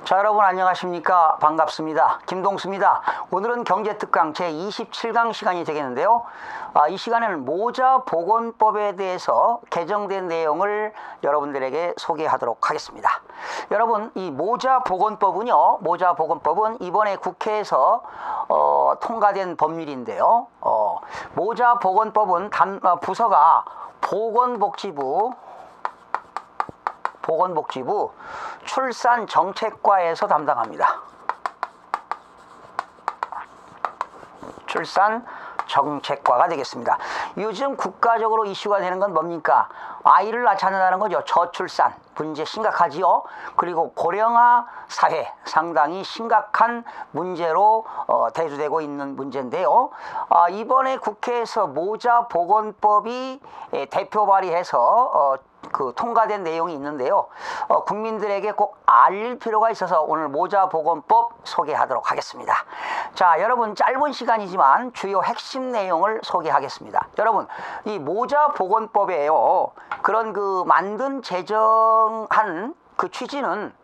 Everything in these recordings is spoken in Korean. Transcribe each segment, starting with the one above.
자, 여러분 안녕하십니까? 반갑습니다. 김동수입니다. 오늘은 경제특강 제27강 시간이 되겠는데요. 이 시간에는 모자보건법에 대해서 개정된 내용을 여러분들에게 소개하도록 하겠습니다. 여러분, 이 모자보건법은 이번에 국회에서 통과된 법률인데요. 모자보건법은 부서가 보건복지부 출산정책과에서 담당합니다. 출산정책과가 되겠습니다. 요즘 국가적으로 이슈가 되는 건 뭡니까? 아이를 낳지 않는다는 거죠. 저출산 문제 심각하지요. 그리고 고령화 사회 상당히 심각한 문제로 대두되고 있는 문제인데요. 이번에 국회에서 모자보건법이 대표 발의해서 통과된 내용이 있는데요. 국민들에게 꼭 알릴 필요가 있어서 오늘 모자보건법 소개하도록 하겠습니다. 자, 여러분 짧은 시간이지만 주요 핵심 내용을 소개하겠습니다. 여러분, 이 모자보건법에요. 그런 만든 제정한 그 취지는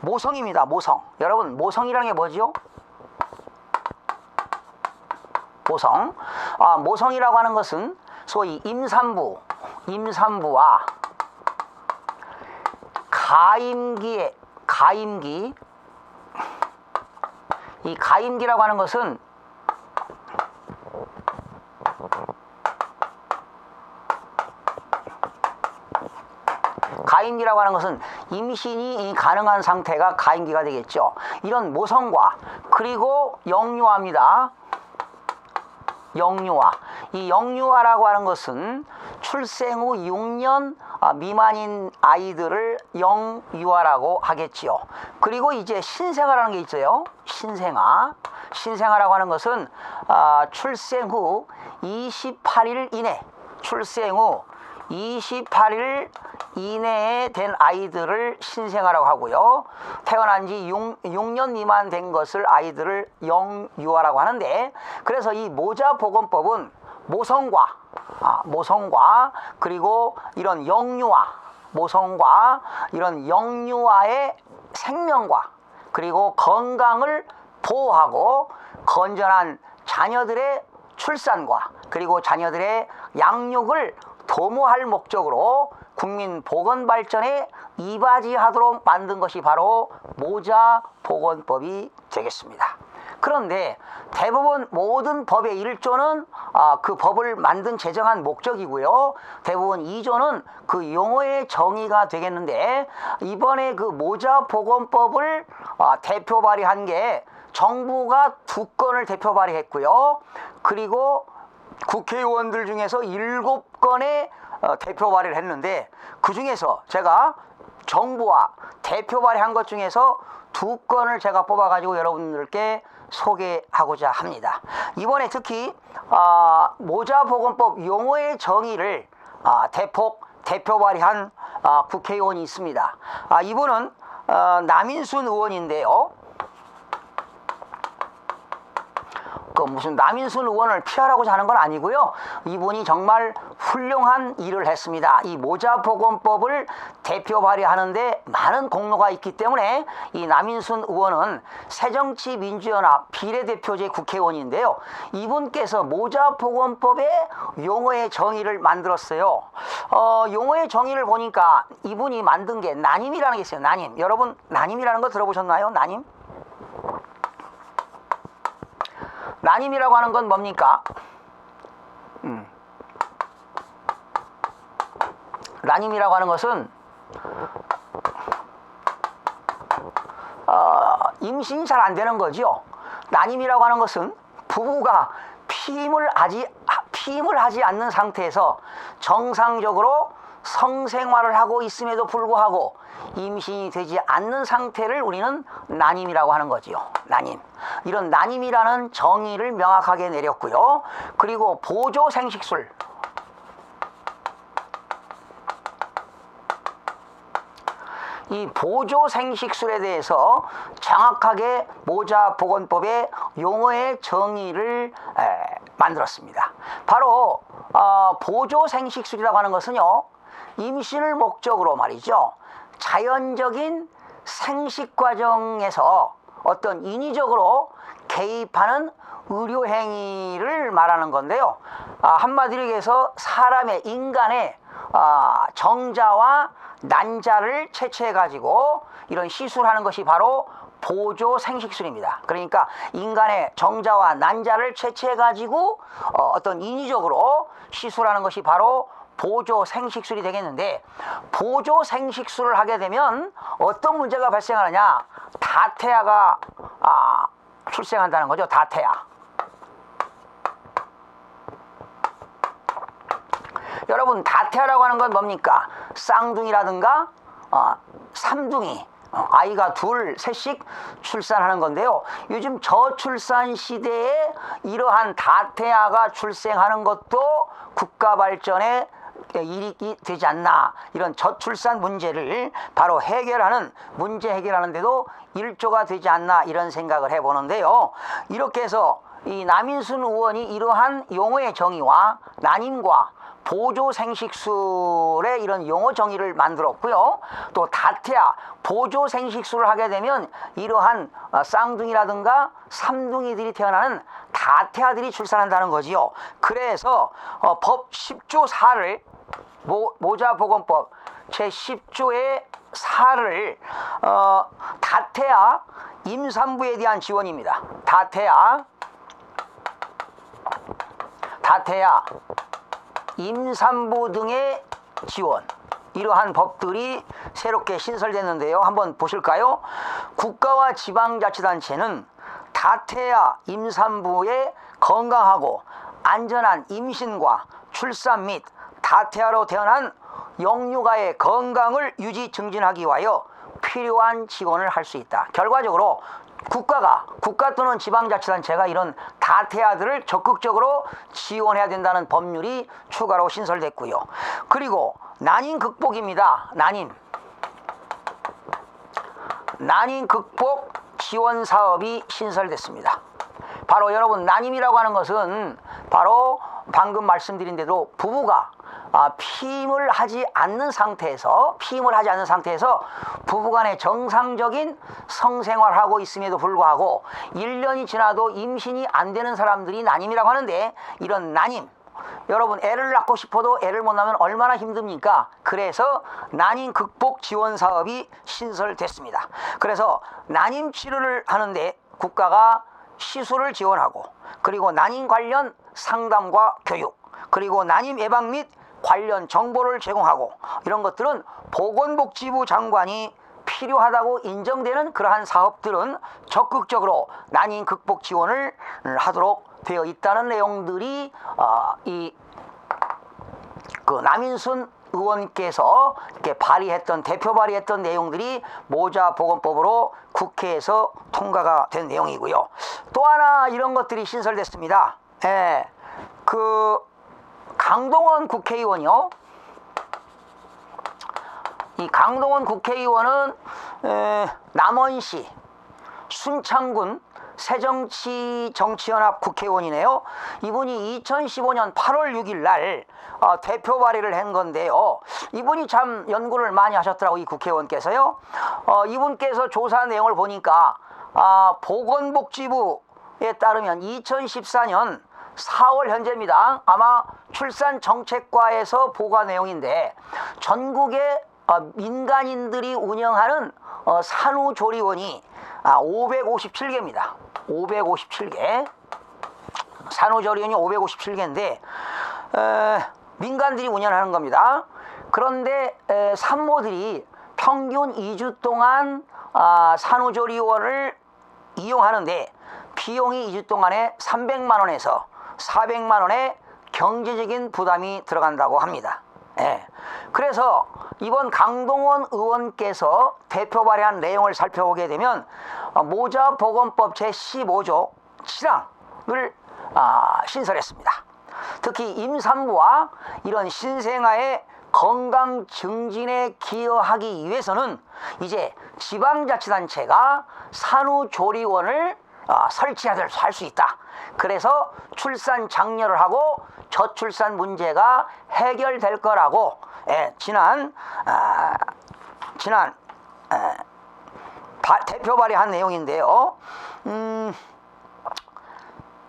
모성입니다. 모성. 여러분, 모성이라는 게 뭐지요? 모성. 모성이라고 하는 것은 소위 임산부와 가임기. 이 가임기라고 하는 것은 임신이 가능한 상태가 가임기가 되겠죠. 이런 모성과 그리고 영유아입니다. 영유아. 이 영유아라고 하는 것은 출생 후 6년 미만인 아이들을 영유아라고 하겠지요. 그리고 이제 신생아라는 게 있어요. 신생아라고 하는 것은 출생 후 28일 이내에 된 아이들을 신생아라고 하고요. 태어난 지 6년 미만 된 것을 아이들을 영유아라고 하는데, 그래서 이 모자보건법은 모성과 그리고 이런 영유아의 생명과 그리고 건강을 보호하고 건전한 자녀들의 출산과 그리고 자녀들의 양육을 도모할 목적으로 국민 보건 발전에 이바지하도록 만든 것이 바로 모자보건법이 되겠습니다. 그런데 대부분 모든 법의 1조는 그 법을 제정한 목적이고요. 대부분 2조는 그 용어의 정의가 되겠는데, 이번에 그 모자보건법을 대표 발의한 게 정부가 2건을 대표 발의했고요. 그리고 국회의원들 중에서 7건의 대표 발의를 했는데, 그 중에서 제가 정부와 대표 발의한 것 중에서 2건을 제가 뽑아가지고 여러분들께 소개하고자 합니다. 이번에 특히 모자보건법 용어의 정의를 대표 발의한 국회의원이 있습니다. 이분은 남인순 의원인데요. 무슨 남인순 의원을 피하라고 하는 건 아니고요. 이분이 정말 훌륭한 일을 했습니다. 이 모자보건법을 대표 발의하는데 많은 공로가 있기 때문에 이 남인순 의원은 새정치민주연합 비례대표제 국회의원인데요. 이분께서 모자보건법의 용어의 정의를 만들었어요. 용어의 정의를 보니까 이분이 만든 게 난임이라는 게 있어요. 난임. 여러분, 난임이라는 거 들어보셨나요? 난임? 난임이라고 하는 건 뭡니까? 난임이라고 하는 것은 임신이 잘 안 되는 거죠. 난임이라고 하는 것은 부부가 피임을 하지 않는 상태에서 정상적으로 성생활을 하고 있음에도 불구하고 임신이 되지 않는 상태를 우리는 난임이라고 하는 거지요. 난임. 이런 난임이라는 정의를 명확하게 내렸고요. 그리고 보조생식술. 이 보조생식술에 대해서 정확하게 모자보건법의 용어의 정의를 만들었습니다. 바로 보조생식술이라고 하는 것은요, 임신을 목적으로 말이죠, 자연적인 생식 과정에서 어떤 인위적으로 개입하는 의료 행위를 말하는 건데요. 한마디로 얘기해서 사람의 인간의 정자와 난자를 채취해 가지고 이런 시술하는 것이 바로 보조 생식술입니다. 그러니까 인간의 정자와 난자를 채취해 가지고 어떤 인위적으로 시술하는 것이 바로 보조 생식술이 되겠는데, 보조 생식술을 하게 되면 어떤 문제가 발생하느냐? 다태아가 출생한다는 거죠. 다태아. 여러분, 다태아라고 하는 건 뭡니까? 쌍둥이라든가 삼둥이, 아이가 둘, 셋씩 출산하는 건데요. 요즘 저출산 시대에 이러한 다태아가 출생하는 것도 국가 발전에 이익이 되지 않나, 이런 저출산 문제를 바로 해결하는, 문제 해결하는 데도 일조가 되지 않나, 이런 생각을 해보는데요. 이렇게 해서 이 남인순 의원이 이러한 용어의 정의와 난임과 보조 생식술의 이런 용어 정의를 만들었고요. 또 다태아, 보조 생식술을 하게 되면 이러한 쌍둥이라든가 삼둥이들이 태어나는 다태아들이 출산한다는 거지요. 그래서 법 10조 4를 모자보건법 제10조의 4를 다태아 임산부에 대한 지원입니다. 다태아 임산부 등의 지원, 이러한 법들이 새롭게 신설됐는데요. 한번 보실까요? 국가와 지방자치단체는 다태아 임산부의 건강하고 안전한 임신과 출산 및 다태아로 태어난 영유아의 건강을 유지 증진하기 위하여 필요한 지원을 할 수 있다. 결과적으로 국가 또는 지방자치단체가 이런 다태아들을 적극적으로 지원해야 된다는 법률이 추가로 신설됐고요. 그리고 난임 극복입니다. 난임 극복 지원 사업이 신설됐습니다. 바로 여러분, 난임이라고 하는 것은 바로 방금 말씀드린 대로 부부가 피임을 하지 않는 상태에서 부부간의 정상적인 성생활을 하고 있음에도 불구하고 1년이 지나도 임신이 안 되는 사람들이 난임이라고 하는데, 이런 난임, 여러분 애를 낳고 싶어도 애를 못 낳으면 얼마나 힘듭니까? 그래서 난임 극복 지원 사업이 신설됐습니다. 그래서 난임 치료를 하는데 국가가 시술을 지원하고, 그리고 난임 관련 상담과 교육, 그리고 난임 예방 및 관련 정보를 제공하고, 이런 것들은 보건복지부 장관이 필요하다고 인정되는 그러한 사업들은 적극적으로 난임 극복 지원을 하도록 되어 있다는 내용들이 남인순 의원께서 이렇게 대표 발의했던 내용들이 모자보건법으로 국회에서 통과가 된 내용이고요. 또 하나 이런 것들이 신설됐습니다. 강동원 국회의원이요. 이 강동원 국회의원은 남원시 순창군 새정치정치연합 국회의원이네요. 이분이 2015년 8월 6일 날 대표 발의를 한 건데요. 이분이 참 연구를 많이 하셨더라고요, 이 국회의원께서요. 이분께서 조사 내용을 보니까 보건복지부에 따르면 2014년 4월 현재입니다. 아마 출산정책과에서 보고 내용인데, 전국의 민간인들이 운영하는 산후조리원이 557개입니다. 557개. 산후조리원이 557개인데 민간들이 운영하는 겁니다. 그런데 산모들이 평균 2주 동안 산후조리원을 이용하는데 비용이 2주 동안에 300만 원에서 400만 원의 경제적인 부담이 들어간다고 합니다. 그래서 이번 강동원 의원께서 대표 발의한 내용을 살펴보게 되면 모자보건법 제15조 7항을 신설했습니다. 특히 임산부와 이런 신생아의 건강 증진에 기여하기 위해서는 이제 지방자치단체가 산후조리원을 설치할 수 있다. 그래서 출산 장려를 하고 저출산 문제가 해결될 거라고 지난 대표 발의한 내용인데요.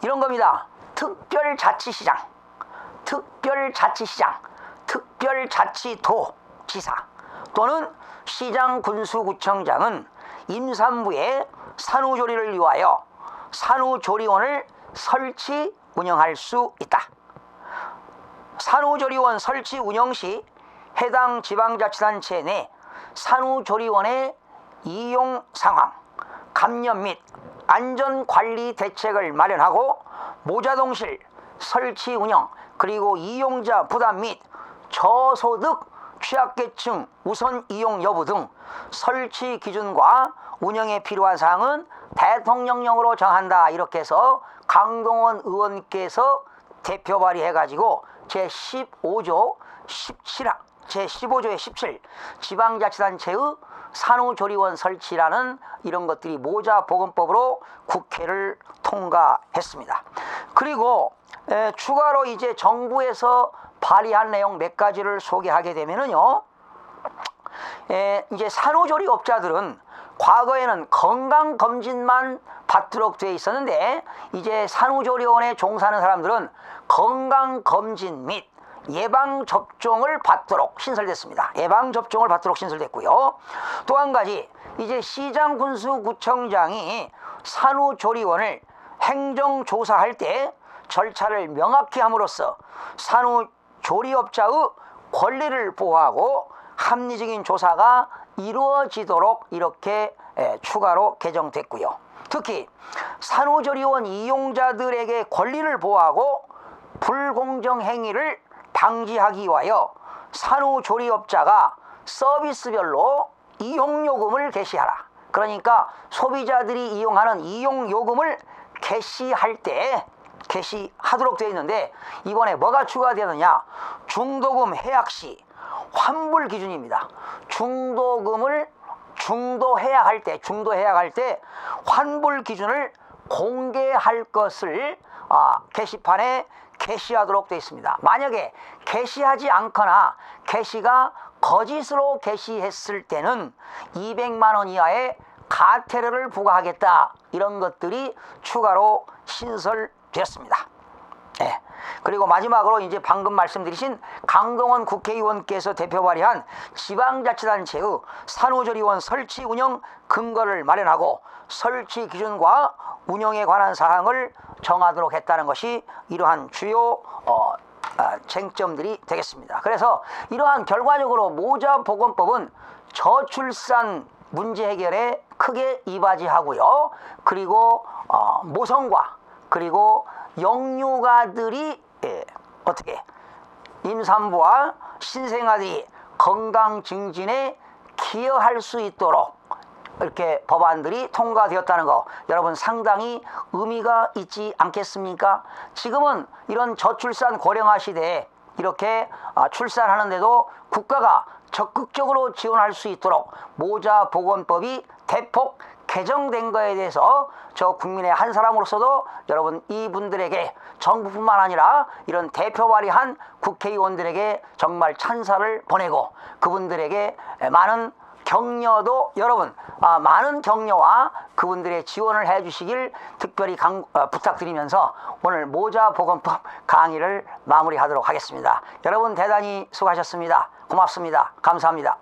이런 겁니다. 특별자치시장, 특별자치도지사 또는 시장군수구청장은 임산부의 산후조리를 위하여 산후조리원을 설치 운영할 수 있다. 산후조리원 설치 운영 시 해당 지방자치단체 내 산후조리원의 이용 상황, 감염 및 안전관리 대책을 마련하고 모자동실 설치 운영 그리고 이용자 부담 및 저소득 취약계층 우선 이용 여부 등 설치 기준과 운영에 필요한 사항은 대통령령으로 정한다. 이렇게 해서 강동원 의원께서 대표 발의해가지고 제15조 17항 제15조의 17 지방자치단체의 산후조리원 설치라는 이런 것들이 모자보건법으로 국회를 통과했습니다. 그리고 추가로 이제 정부에서 발의한 내용 몇 가지를 소개하게 되면은요, 이제 산후조리업자들은 과거에는 건강검진만 받도록 되어 있었는데 이제 산후조리원에 종사하는 사람들은 건강검진 및 예방접종을 받도록 신설됐습니다. 예방접종을 받도록 신설됐고요. 또 한 가지, 이제 시장군수구청장이 산후조리원을 행정조사할 때 절차를 명확히 함으로써 산후조리업자의 권리를 보호하고 합리적인 조사가 이루어지도록 이렇게 추가로 개정됐고요. 특히 산후조리원 이용자들에게 권리를 보호하고 불공정 행위를 방지하기 위하여 산후조리업자가 서비스별로 이용요금을 게시하라. 그러니까 소비자들이 이용하는 이용요금을 게시하도록 되어 있는데 이번에 뭐가 추가되느냐? 중도금 해약 시 환불 기준입니다. 중도해약할 때 환불 기준을 공개할 것을 게시판에 게시하도록 되어 있습니다. 만약에 게시하지 않거나 게시가 거짓으로 게시했을 때는 200만 원 이하의 과태료를 부과하겠다. 이런 것들이 추가로 신설되었습니다. 네. 그리고 마지막으로 이제 방금 말씀드리신 강동원 국회의원께서 대표 발의한 지방자치단체의 산후조리원 설치 운영 근거를 마련하고 설치 기준과 운영에 관한 사항을 정하도록 했다는 것이 이러한 주요 쟁점들이 되겠습니다. 그래서 이러한 결과적으로 모자보건법은 저출산 문제 해결에 크게 이바지하고요. 그리고 모성과 그리고 영유아들이 어떻게 임산부와 신생아들이 건강 증진에 기여할 수 있도록 이렇게 법안들이 통과되었다는 거 여러분 상당히 의미가 있지 않겠습니까? 지금은 이런 저출산 고령화 시대에 이렇게 출산하는데도 국가가 적극적으로 지원할 수 있도록 모자보건법이 대폭 개정된 거에 대해서 저 국민의 한 사람으로서도 여러분 이분들에게 정부뿐만 아니라 이런 대표 발의한 국회의원들에게 정말 찬사를 보내고 그분들에게 많은 격려도 여러분 많은 격려와 그분들의 지원을 해주시길 특별히 부탁드리면서 오늘 모자보건법 강의를 마무리하도록 하겠습니다. 여러분 대단히 수고하셨습니다. 고맙습니다. 감사합니다.